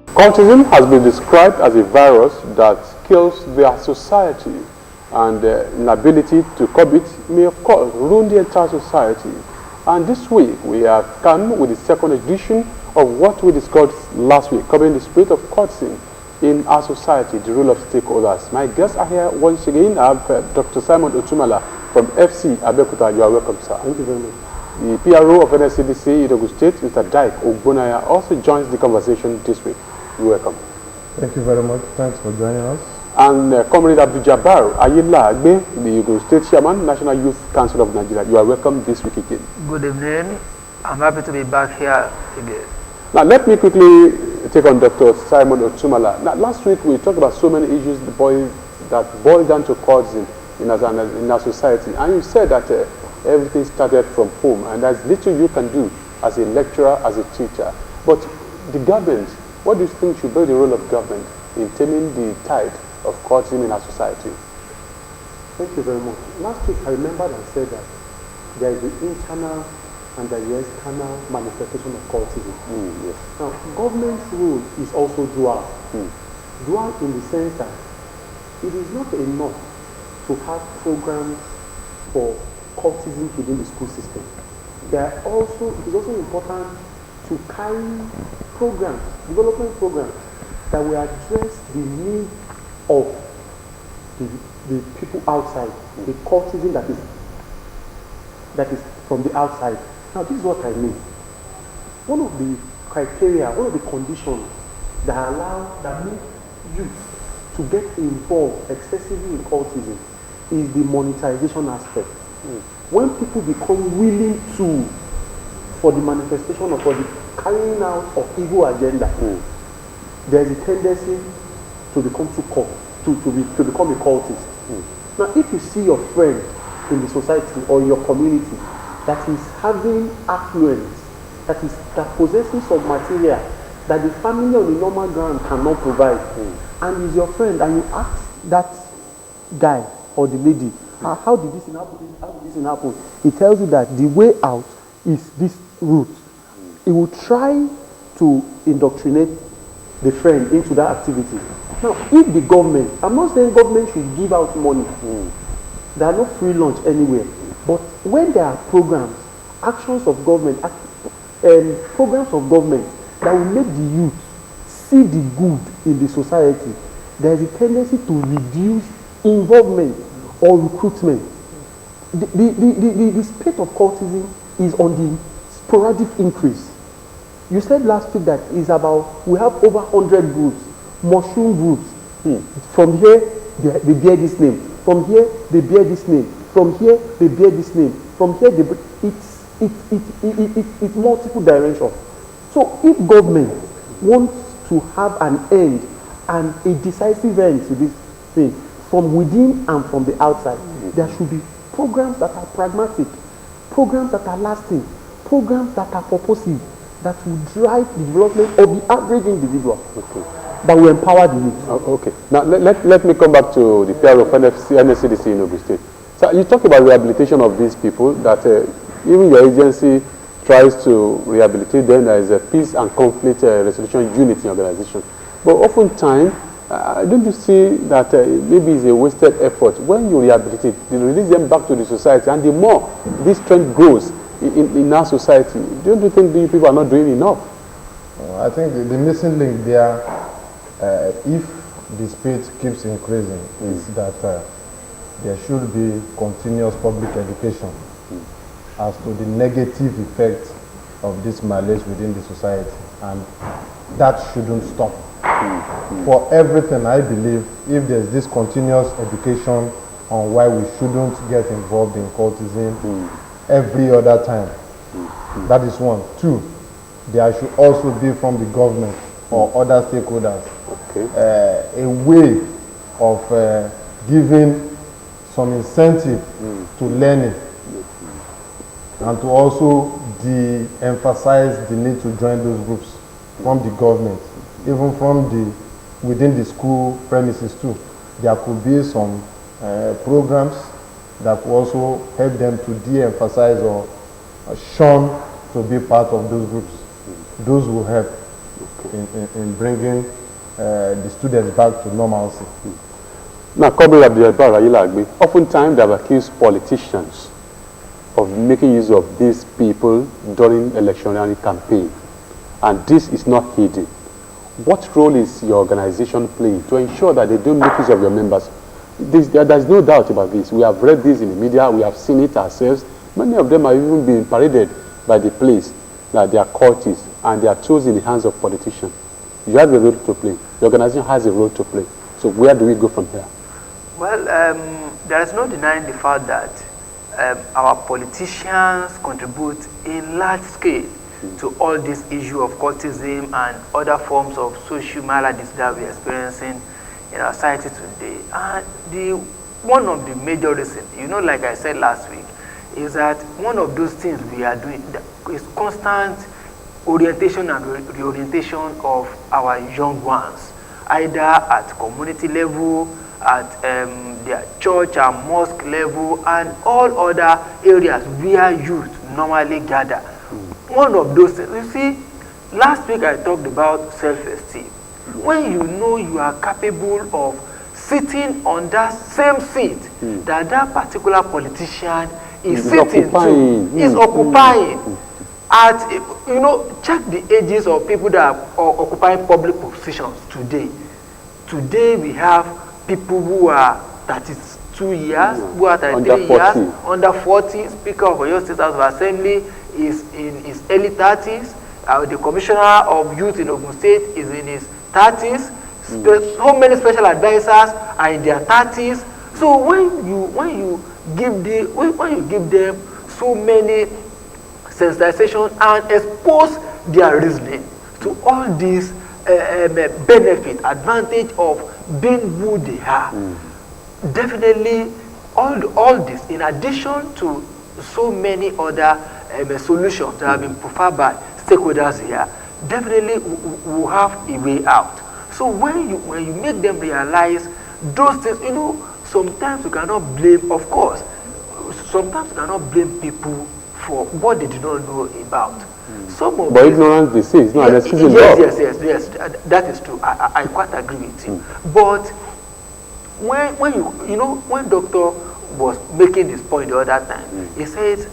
Cultism has been described as a virus that kills their society, and inability to curb it may, of course, ruin the entire society. And this week, we have come with the second edition of what we discussed last week, covering the spirit of cultism in our society, the role of stakeholders. My guests are here once again. I have Dr. Simon Otumala from FC Abeokuta. You are welcome, sir. Thank you very much. The PRO of NSCDC, Enugu State, Mr. Dyke Ogbonaya, also joins the conversation this week. You're welcome. Thank you very much. Thanks for joining us. And Comrade Abdul Jabbar Ayila Agbe, the Enugu State Chairman, National Youth Council of Nigeria. You are welcome this week again. Good evening. I'm happy to be back here again. Now, let me quickly take on Dr. Simon Otumala. Now, last week we talked about so many issues that boil down to cultism in our society. And you said that everything started from home, and there's little you can do as a lecturer, as a teacher. But the government, what do you think should be the role of government in taming the tide of cultism in our society? Thank you very much. Last week I remembered and said that there is the internal and there is external manifestation of cultism. Yes. Now, government's role is also dual. Dual in the sense that it is not enough to have programs for cultism within the school system. It is also important to carry programs, development programs that will address the need of the people outside, the cultism that is from the outside. Now, this is what I mean. One of the criteria, one of the conditions that make youth to get involved excessively in cultism is the monetization aspect. When people become willing for the manifestation or for the carrying out of evil agenda, there is a tendency to become to become a cultist. Now, if you see your friend in the society or in your community that is having affluence, that possesses some material that the family on the normal ground cannot provide, and is your friend, and you ask that guy or the lady, how did this thing happen? He tells you that the way out is this route. He will try to indoctrinate the friend into that activity. Now, if the government, I'm not saying government should give out money. There are no free lunch anywhere. But when there are programs, actions of government, programs of government that will make the youth see the good in the society, there is a tendency to reduce involvement or recruitment. The spate of cultism is on the sporadic increase. You said last week that is about, we have over 100 groups, mushroom groups. From here, they bear this name. From here, they bear this name. From here, they bear this name. From here, it's multiple directions. So if government wants to have an end and a decisive end to this thing, from within and from the outside, there should be programs that are pragmatic, programs that are lasting, programs that are purposive, that will drive the development of the average individual, that will empower the youth. Okay. Now, let me come back to the PR of NSCDC in Enugu State. So you talk about rehabilitation of these people, that even your agency tries to rehabilitate them. There is a peace and conflict resolution unit in organization. But oftentimes, don't you see that maybe it's a wasted effort? When you rehabilitate, you release them back to the society, and the more this trend grows in our society, don't you think the people are not doing enough? I think the missing link there, if the speed keeps increasing, is that there should be continuous public education as to the negative effects of this malaise within the society, and that shouldn't stop. For everything, I believe, if there's this continuous education on why we shouldn't get involved in cultism every other time, that is one. Two, there should also be from the government or other stakeholders a way of giving some incentive to learning, and to also de-emphasize the need to join those groups from the government, even from within the school premises too. There could be some programs that could also help them to de-emphasize or shun to be part of those groups. Those will help in bringing the students back to normalcy. Now, oftentimes they have accused politicians of making use of these people during electionary campaign, and this is not hidden. What role is your organization playing to ensure that they don't make use of your members? There's no doubt about this. We have read this in the media, we have seen it ourselves. Many of them have even been paraded by the police that they are cultists and they are tools in the hands of politicians. You have a role to play. The organization has a role to play. So where do we go from here? Well, there is no denying the fact that our politicians contribute in large scale to all this issue of cultism and other forms of social maladies that we are experiencing in our society today. And one of the major reasons, like I said last week, is that one of those things we are doing is constant orientation and reorientation of our young ones, either at community level, at their church and mosque level, and all other areas where youth normally gather. One of those things, you see, last week I talked about self-esteem. When you know you are capable of sitting on that same seat that particular politician is sitting is occupying. At, check the ages of people that are occupying public positions today. Today we have people who are 32 years, who are 33 years, under 40. Speaker of Oyo State House of Assembly is in his early 30s. The Commissioner of Youth in Ogun State is in his 30s. So many special advisors are in their 30s. So when you give them so many sensitization and expose their reasoning to all these benefit, advantage of being who they are, definitely all this, in addition to so many other solutions that have been preferred by stakeholders here, definitely will have a way out. So when you make them realize those things, sometimes you cannot blame, of course, sometimes you cannot blame people for what they do not know about. But ignorance, they say, is not an excuse. Yes, that is true. I quite agree with you. But when Doctor was making this point the other time, he says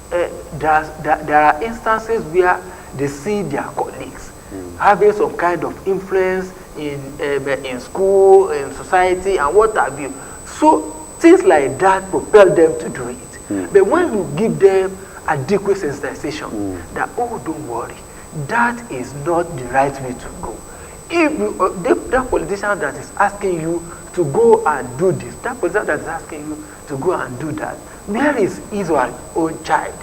there are instances where they see their colleagues having some kind of influence in school, in society, and what have you. So things like that propel them to do it. But when you give them adequate sensitization, that, oh, don't worry, that is not the right way to go. If that politician that is asking you to go and do this, that politician that is asking you to go and do that, where is his or her own child?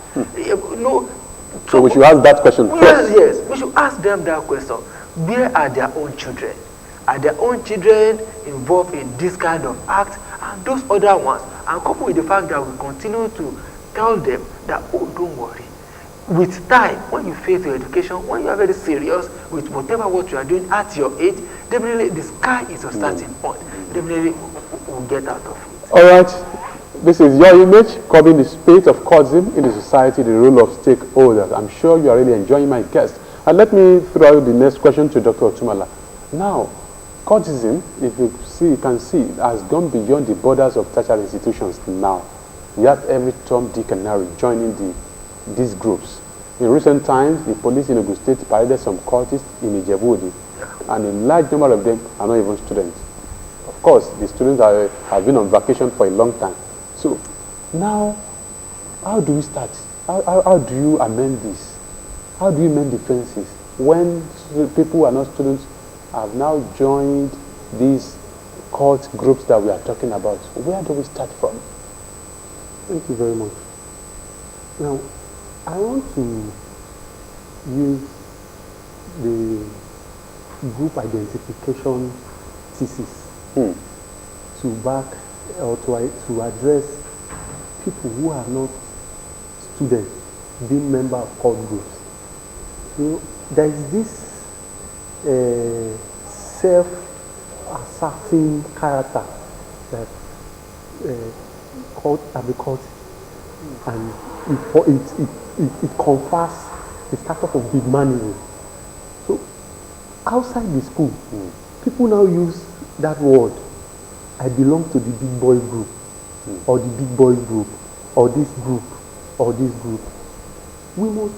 So we should ask that question first. Yes, we should ask them that question. Where are their own children? Are their own children involved in this kind of act and those other ones? And coupled with the fact that we continue to tell them that, oh, don't worry. With time, when you face your education, when you are very serious with whatever what you are doing at your age, definitely the sky is a starting point. Definitely we'll get out of it. All right. This is your image covering the state of cultism in the society, the role of stakeholders. I'm sure you are really enjoying my guest. And let me throw out the next question to Dr. Otumala. Now, cultism, if you can see, has gone beyond the borders of tertiary institutions now. You have every Tom, Dick, and Harry joining these groups. In recent times, the police in Ogun State paraded some cultists in Ijebu-Ode, and a large number of them are not even students. Of course, the students have been on vacation for a long time. So now, how do we start? How do you amend this? How do you mend the fences when people who are not students have now joined these cult groups that we are talking about? Where do we start from? Thank you very much. Now, I want to use the group identification thesis to back or to address people who are not students being members of cult groups. There is this self-asserting character that called Abicult, and it confers the status of big manism. So outside the school, people now use that word. I belong to the big boy group, or the big boy group, or this group, or this group. We must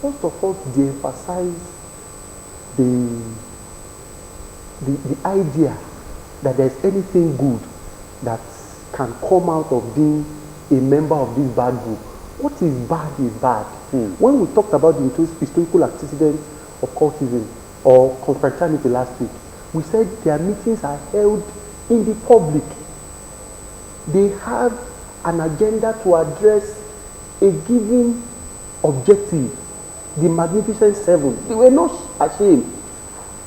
first of all de-emphasize the idea that there's anything good that can come out of being a member of this bad group. What is bad is bad. When we talked about the historical antecedents of cultism or confraternity last week, we said their meetings are held in the public. They have an agenda to address a given objective, the Magnificent Seven. They were not ashamed.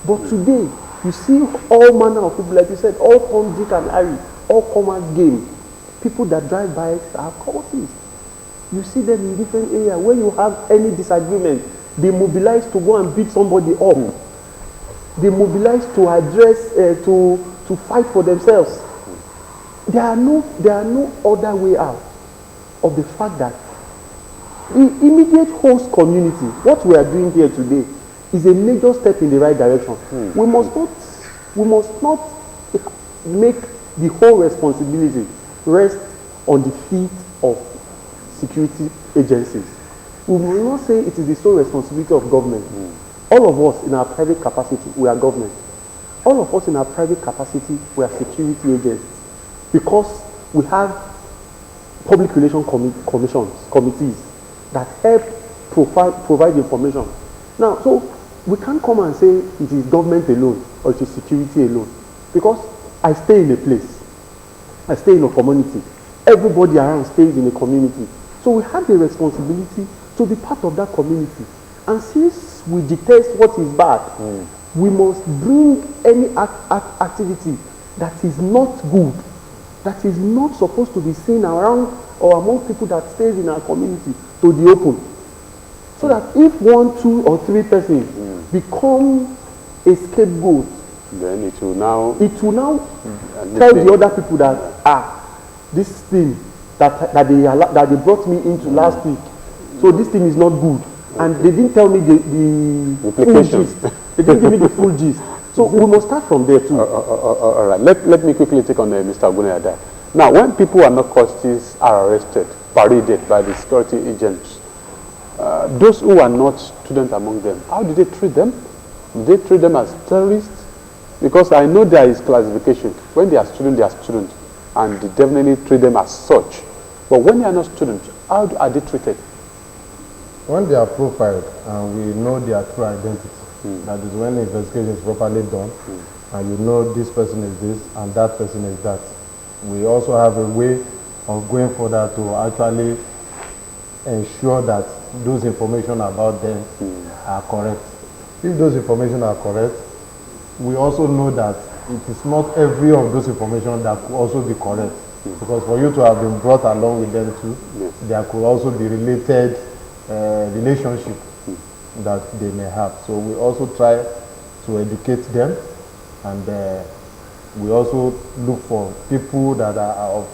But today, you see all manner of people, like you said, all come Dick and Harry, all come as game. People that drive bikes are cultists. You see them in different areas. When you have any disagreement, they mobilize to go and beat somebody up. They mobilize to address, to fight for themselves. There are no other way out of the fact that the immediate host community, what we are doing here today, is a major step in the right direction. We must not make the whole responsibility rest on the feet of security agencies. We will not say it is the sole responsibility of government. All of us in our private capacity, we are government. All of us in our private capacity, we are security agents. Because we have public relations committees that help provide information. Now, so we can't come and say it is government alone or it is security alone. Because I stay in a place. I stay in a community. Everybody around stays in a community. So we have the responsibility to be part of that community. And since we detest what is bad, we must bring any activity that is not good, that is not supposed to be seen around or among people that stays in our community, to the open. So that if 1, 2, or 3 persons become a scapegoat, then it will now tell the other people that this thing that they brought me into last week, so this thing is not good, and they didn't tell me the full gist. They didn't give me the full gist. So we must start from there too. All right. Let me quickly take on Mr. Ogunaya. Now, when people who are not cultists are arrested, paraded by the security agents, those who are not students among them, how do they treat them? Do they treat them as terrorists? Because I know there is classification. When they are students, and they definitely treat them as such. But when they are not students, how are they treated? When they are profiled and we know their true identity, that is when the investigation is properly done, and you know this person is this and that person is that. We also have a way of going further to actually ensure that those information about them are correct. If those information are correct, we also know that it is not every of those information that could also be correct. Because for you to have been brought along with them too, there could also be related relationship that they may have. So we also try to educate them, and we also look for people that are of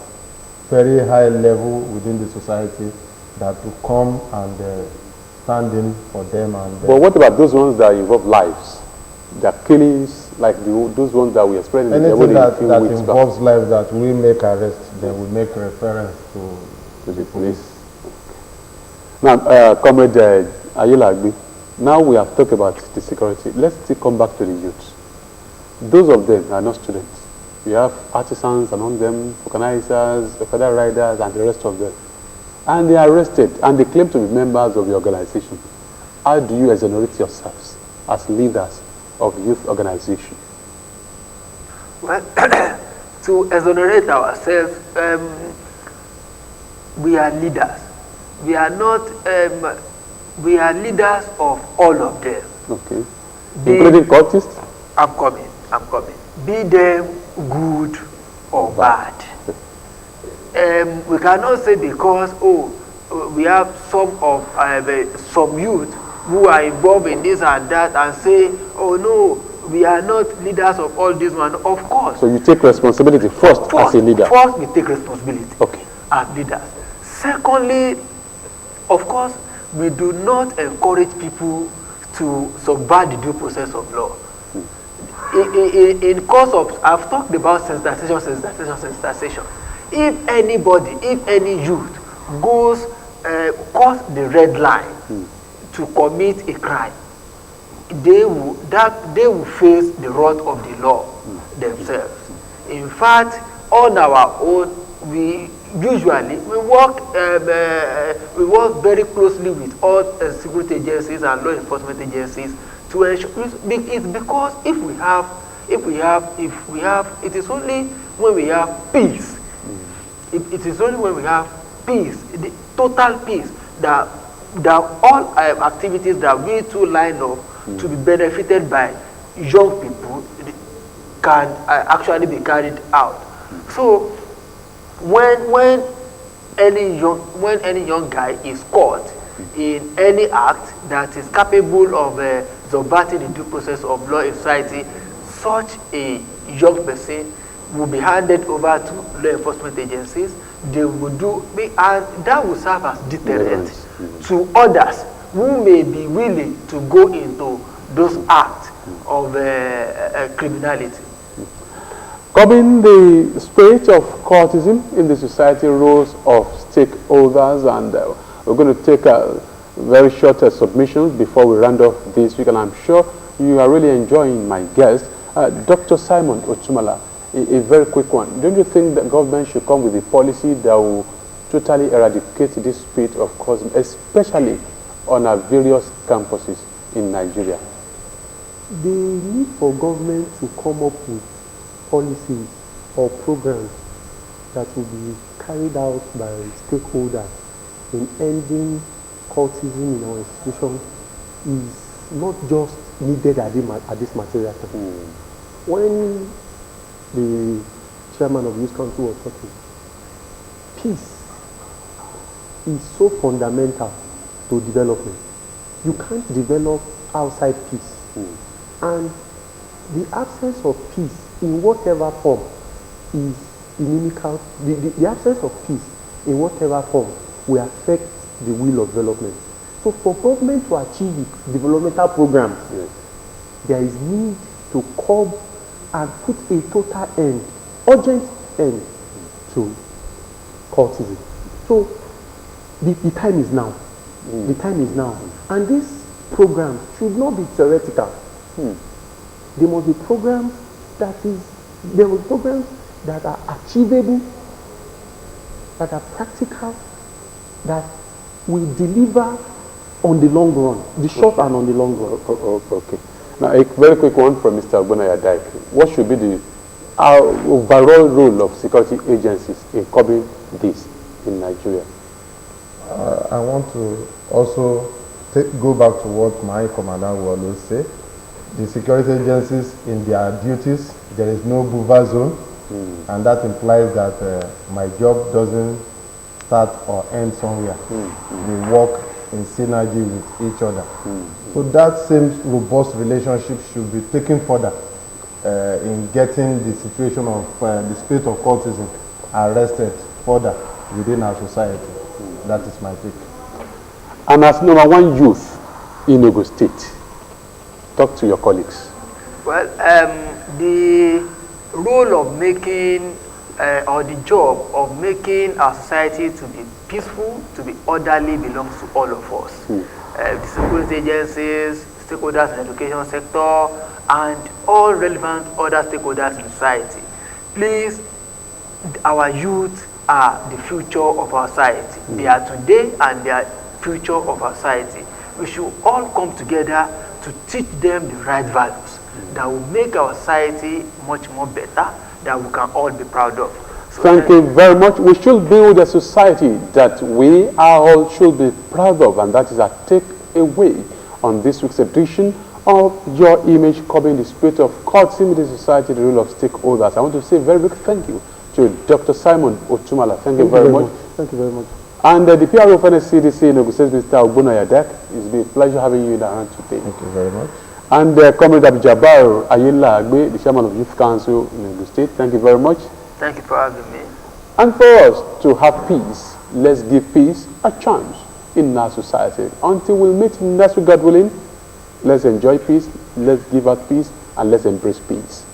very high level within the society that will come and stand in for them. And but what about those ones that involve lives? The killings, like those ones that we explained in the anything that weeks involves lives that we make arrest, then we make reference to the police. Now, Comrade Ayila Agbi, now we have talked about the security. Let's still come back to the youth. Those of them are not students. We have artisans among them, organizers, federal riders, and the rest of them. And they are arrested, and they claim to be members of the organization. How do you exonerate yourselves as leaders of youth organization? Well, to exonerate ourselves, we are leaders. We are not, we are leaders of all of them. Okay. Including cultists? I'm coming. Be them good or bad. We cannot say because, we have some youth who are involved in this and that and say, oh no, we are not leaders of all this one. Of course. So you take responsibility first as a leader? First, we take responsibility as leaders. Secondly, of course, we do not encourage people to subvert the due process of law. In course of, I've talked about sensitization. If anybody, if any youth goes, cross the red line to commit a crime, they will face the wrath of the law themselves. In fact, on our own, we usually work very closely with all security agencies and law enforcement agencies to ensure. It's because if we have, it is only when we have peace. It is only when we have peace, the total peace, that all activities that we two line up to be benefited by young people can actually be carried out. So when any young guy is caught in any act that is capable of subverting the due process of law in society, such a young person will be handed over to law enforcement agencies. They will do, and that will serve as deterrent to others who may be willing to go into those acts of criminality. Curbing the spirit of cultism in the society, roles of stakeholders, and we're going to take a very short submission before we round off this week, and I'm sure you are really enjoying my guest, Dr. Simon Otumala. A very quick one. Don't you think that government should come with a policy that will totally eradicate this spirit of cultism, especially on our various campuses in Nigeria? The need for government to come up with policies or programs that will be carried out by stakeholders in ending cultism in our institution is not just needed at this material time. When the chairman of Youth Council was talking, peace is so fundamental to development. You can't develop outside peace. And the absence of peace in whatever form is inimical. The absence of peace in whatever form will affect the will of development. So for government to achieve its developmental programs, there is need to curb and put a total end, urgent end to cultism. So the time is now. The time is now. And this program should not be theoretical. There must be programs that are achievable, that are practical, that will deliver on the long run, the short and on the long run. Okay. Now, a very quick one from Mr. Ogbonnaya Dike. What should be the overall role of security agencies in curbing this in Nigeria? I want to also go back to what my commander will always say. The security agencies, in their duties, there is no buffer zone, and that implies that my job doesn't start or end somewhere. We work in synergy with each other. So that same robust relationship should be taken further in getting the situation of the spirit of cultism arrested further within our society. That is my take. And as number one youth in Ogun State, talk to your colleagues. Well, the role of making, or the job of making our society to be peaceful, to be orderly, belongs to all of us. The security agencies, stakeholders in the education sector, and all relevant other stakeholders in society. Please, our youth are the future of our society. They are today and they are future of our society. We should all come together to teach them the right values that will make our society much more better, that we can all be proud of. So thank you very much. We should build a society that we all should be proud of, and that is our takeaway on this week's edition of Your Image, Curbing the Spirit of cultism in the society, the role of stakeholders. I want to say a very big thank you to Dr. Simon Otumala. Thank you very much. Thank you very much. And the PRO of NSCDC in Ogun State, Mr. Ogbonnaya Dike, it's been a pleasure having you in our hand today. Thank you very much. And Comrade Abdul-Jabbar Ayinla Agbe, the Chairman of Youth Council in Ogun State, thank you very much. thank you for having me. And for us to have peace, let's give peace a chance. in our society. Until we meet next week, God willing, let's enjoy peace, let's give out peace, and let's embrace peace.